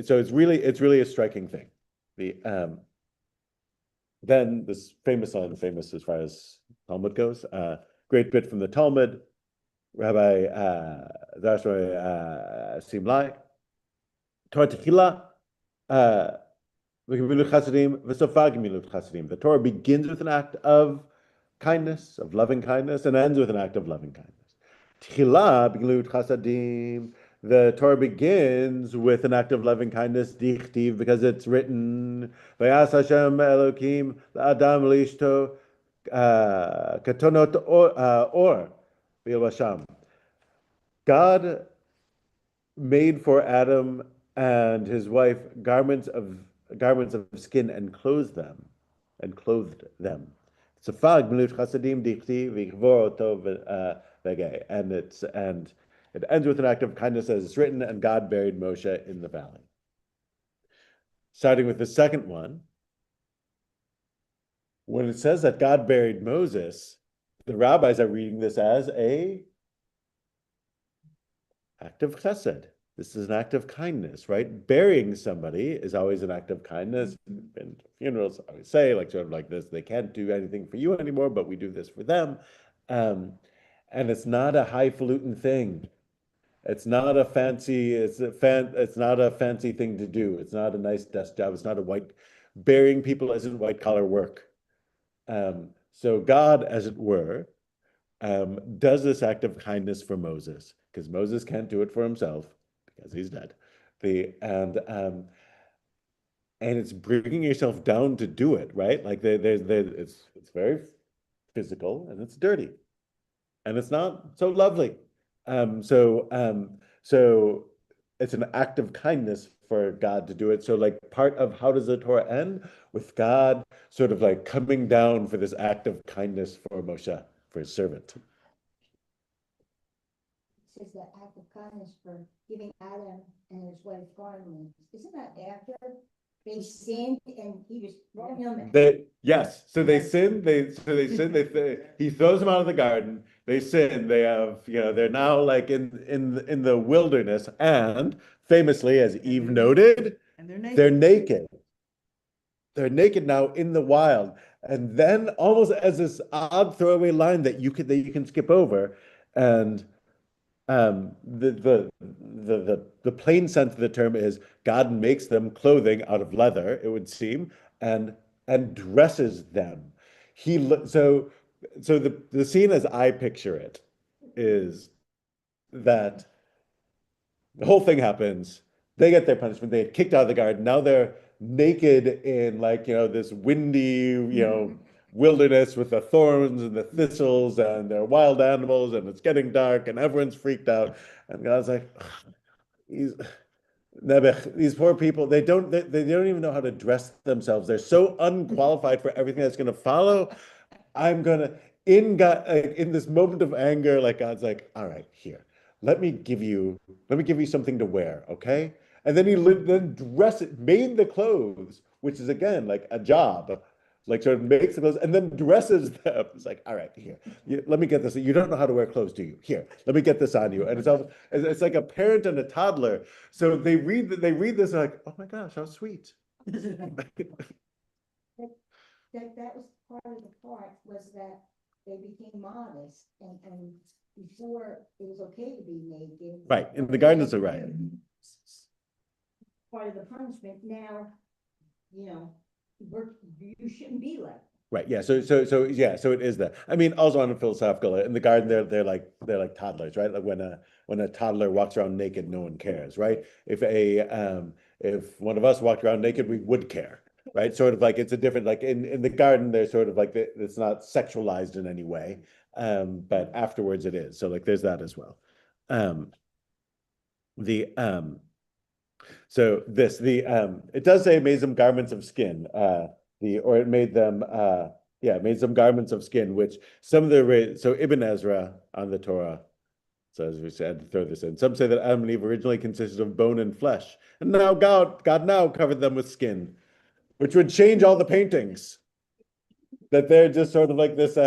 so it's really a striking thing. Then this famous line, famous as far as Talmud goes, great bit from the Talmud. Rabbi Simlai, Torah Techila, the Torah begins with an act of kindness, of loving kindness, and ends with an act of loving kindness. Techila, the Torah begins with an act of loving kindness, dichtiv, because it's written, Vayas Hashem Elokim Adam lishto katonot or. God made for Adam and his wife garments of skin and clothed them. Safag milut chasadim dichti v'chvor oto v'gei. And it ends with an act of kindness as it's written, and God buried Moshe in the valley. Starting with the second one, when it says that God buried Moses, the rabbis are reading this as a act of chesed. This is an act of kindness, right? Burying somebody is always an act of kindness. In funerals, I always say, like sort of like this, they can't do anything for you anymore, but we do this for them. And it's not a highfalutin thing. It's not a fancy, it's not a fancy thing to do. It's not a nice desk job. It's not burying people isn't white collar work. So God, as it were, does this act of kindness for Moses, because Moses can't do it for himself because he's dead. And it's bringing yourself down to do it, right? Like it's very physical and it's dirty, and it's not so lovely. So it's an act of kindness for God to do it. So like part of how does the Torah end? With God sort of like coming down for this act of kindness for Moshe, for his servant. It says that act of kindness for giving Adam and his wife garments. Isn't that after they sinned and he was throwing them? Yes. So they sin. He throws them out of the garden. They sin. They have, they're now like in the wilderness, and famously, as Eve noted, And they're naked. they're naked. They're naked now in the wild. And then almost as this odd throwaway line that you can skip over, and the plain sense of the term is God makes them clothing out of leather, it would seem, and and dresses them. So the scene as I picture it is that the whole thing happens. They get their punishment. They get kicked out of the garden. Now they're naked in like, this windy, wilderness with the thorns and the thistles and they're wild animals and it's getting dark and everyone's freaked out. And God's like, these poor people, they don't even know how to dress themselves. They're so unqualified for everything that's going to follow. I'm gonna in this moment of anger, like God's like, all right, here, let me give you something to wear, okay? And then he then made the clothes, which is again like a job, like sort of makes the clothes and then dresses them. It's like, all right, here, let me get this. You don't know how to wear clothes, do you? Here, let me get this on you. And it's like a parent and a toddler. So they read this like, oh my gosh, how sweet. That was part of the part was that they became modest and before it was okay to be naked. Right, in the garden is right. Part of the punishment, now, you shouldn't be like. Right, yeah, so it is that. I mean, also on a philosophical, in the garden, they're like toddlers, right? Like when a toddler walks around naked, no one cares, right? If one of us walked around naked, we would care. Right, sort of like it's a different, like in the garden, they're sort of like it's not sexualized in any way, but afterwards it is. So like there's that as well. It does say it made them garments of skin. It made them made some garments of skin, which so Ibn Ezra on the Torah. So as we said, throw this in. Some say that Adam and Eve originally consisted of bone and flesh, and now God now covered them with skin, which would change all the paintings. That they're just sort of like this,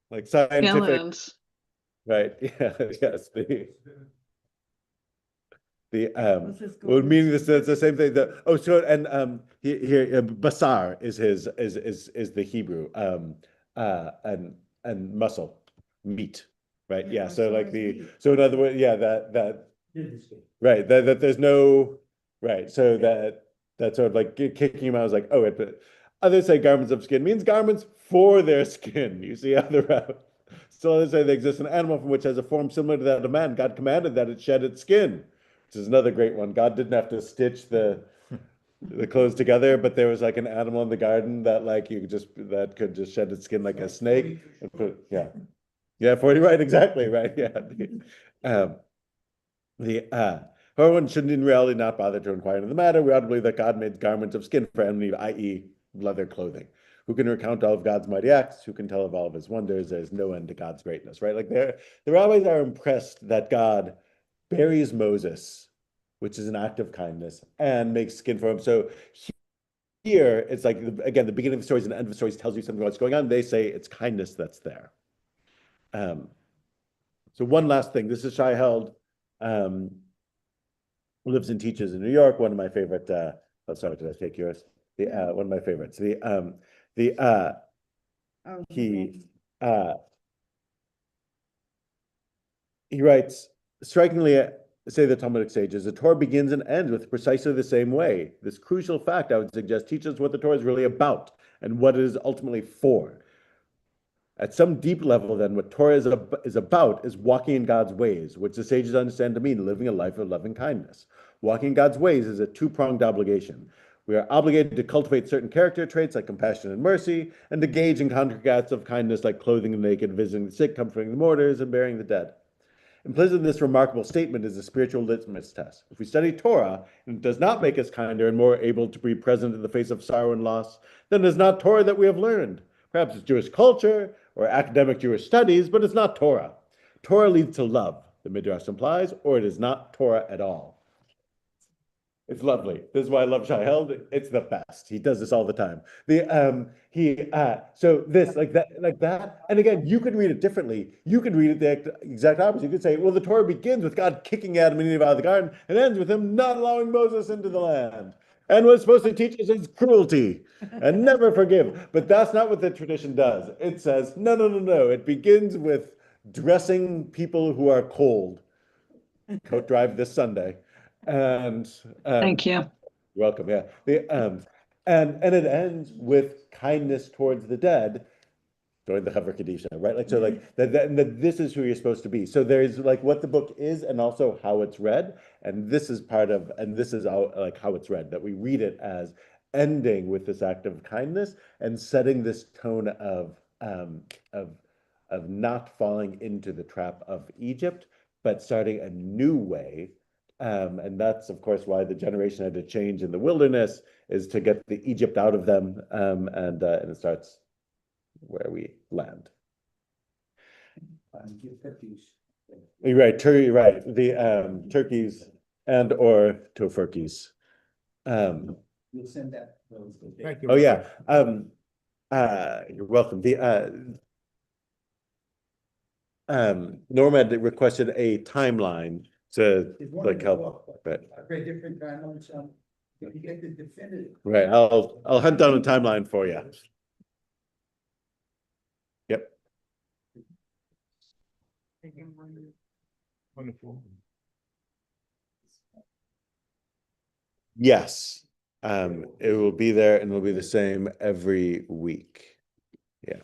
like scientific, Skeletons. right? Yeah, yes. What's this Well, going- meaning this, it's the same thing. Here, basar is the Hebrew, and muscle, meat, right? Yeah, Yeah. So basar like is meat. so in other words, yeah, that Did this game. right, that there's no, right, so that sort of like kicking him out is like, oh, but others say garments of skin means garments for their skin. You see other route. Still others say there exists an animal from which has a form similar to that of man. God commanded that it shed its skin, which is another great one. God didn't have to stitch the clothes together, but there was like an animal in the garden that like that could just shed its skin like a snake. Yeah, 40, right, exactly, right, yeah. However, one should in reality not bother to inquire into the matter. We ought to believe that God made garments of skin for Adam and Eve, i.e. leather clothing. Who can recount all of God's mighty acts? Who can tell of all of his wonders? There's no end to God's greatness, right? Like the rabbis are impressed that God buries Moses, which is an act of kindness, and makes skin for him. So here, it's like, again, the beginning of the stories and the end of the stories tells you something about what's going on. They say it's kindness that's there. So one last thing. This is Shai Held. Lives and teaches in New York. One of my favorite. Sorry, did I take yours? One of my favorites. He writes, strikingly, say the Talmudic sages, the Torah begins and ends with precisely the same way. This crucial fact, I would suggest, teaches what the Torah is really about and what it is ultimately for. At some deep level, then, what Torah is about is walking in God's ways, which the sages understand to mean living a life of loving kindness. Walking in God's ways is a two-pronged obligation. We are obligated to cultivate certain character traits like compassion and mercy, and to engage in concrete acts of kindness like clothing the naked, visiting the sick, comforting the mourners, and burying the dead. Implicit in this remarkable statement is a spiritual litmus test. If we study Torah and it does not make us kinder and more able to be present in the face of sorrow and loss, then it is not Torah that we have learned. Perhaps it's Jewish culture or academic Jewish studies, but it's not Torah. Torah leads to love, the Midrash implies, or it is not Torah at all. It's lovely. This is why I love Shai Held. It's the best. He does this all the time. So this, like that. And again, you could read it differently. You could read it the exact opposite. You could say, well, the Torah begins with God kicking Adam and Eve out of the garden and ends with him not allowing Moses into the land. And what's supposed to teach us is cruelty and never forgive. But that's not what the tradition does. It says, no. It begins with dressing people who are cold. Coat drive this Sunday. And Thank you. welcome. Yeah. And it ends with kindness towards the dead, join the Haver Kadisha, right? Like, so like that this is who you're supposed to be. So there's like what the book is and also how it's read. And this is part of, and this is like how it's read, that we read it as ending with this act of kindness and setting this tone of not falling into the trap of Egypt, but starting a new way. And that's, of course, why the generation had to change in the wilderness, is to get the Egypt out of them. And it starts where we land. You're right, right. The turkeys and or tofurkeys. You'll send that. Thank you. Oh yeah. You're welcome. Norma had requested a timeline to like help. Right. Very different timelines, if you get the definitive. Right. I'll hunt down a timeline for you. Yep. Wonderful. Yes. It will be there and it'll be the same every week. Yeah.